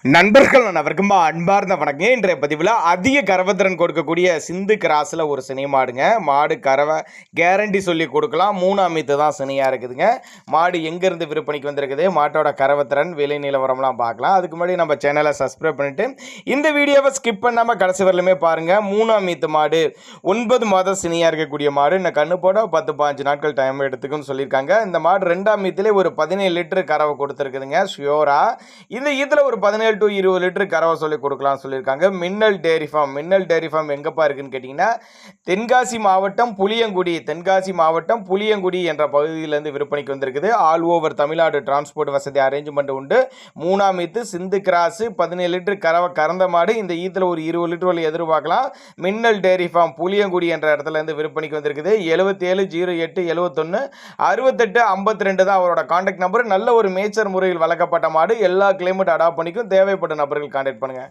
நண்பர்கள் அனைவருக்கும் அன்பார்ந்த வணக்கம். இன்றைய பதிவில் அதிக கறவைத்திறன் கொடுக்கக்கூடிய சிந்து கிராஸில் ஒரு சினை மாடுங்க. மாடு கறவை கேரண்டி சொல்லி கொடுக்கலாம். 3ஆம் மீத்து தான் சினையாக இருக்குதுங்க. மாடு எங்கேருந்து விற்பனைக்கு வந்திருக்குது, மாட்டோட கறவைத்திறன் விலை நிலவரம்லாம் பார்க்கலாம். அதுக்கு முன்னாடி நம்ம சேனலை சப்ஸ்கிரைப் பண்ணிவிட்டு இந்த வீடியோவை ஸ்கிப் பண்ணாமல் கடைசி வரலுமே பாருங்கள். 3ஆம் மீத்து மாடு 9 மாதம் சினையாக இருக்கக்கூடிய மாடு. இந்த கண்ணு போட 10-15 நாட்கள் டைம் எடுத்துக்குன்னு சொல்லியிருக்காங்க. இந்த மாடு 2ஆம் மீத்திலே ஒரு 17 லிட்டரு கறவை கொடுத்துருக்குதுங்க ஷியோரா. இந்த இதில் ஒரு 17 to 20 லிட்டர் கறவை சொல்லி கொடுக்கலாம்னு சொல்லியிருக்காங்க. மின்னல் டேரி ஃபார்ம் எங்கப்பா இருக்குன்னு கேட்டிங்கன்னா தென்காசி மாவட்டம் புளியங்குடி என்ற பகுதியிலேருந்து விற்பனைக்கு வந்திருக்குது. ஆல் ஓவர் தமிழ்நாடு டிரான்ஸ்போர்ட் வசதி அரேஞ்ச்மெண்ட் உண்டு. 3ஆம் ஈத்து சிந்து கிராஸ் 17 லிட்டர் கறவை கறந்த மாடு. இந்த ஈத்தில் ஒரு 20 லிட்டர் வரை எதிர்பார்க்கலாம். மின்னல் டேரி ஃபார்ம் புளியங்குடி என்ற இடத்துல இருந்து விற்பனைக்கு வந்திருக்குது. 770871 6852 தான் அவரோட கான்டாக்ட் நம்பர். நல்ல ஒரு மேச்சர் முறையில் வளர்க்கப்பட்ட மாடு. எல்லா கிளைமேட் அடாப்ட் பண்ணிக்கும். தேவைப்பட்ட நபர்கள் கான்டாக்ட் பண்ணுங்க.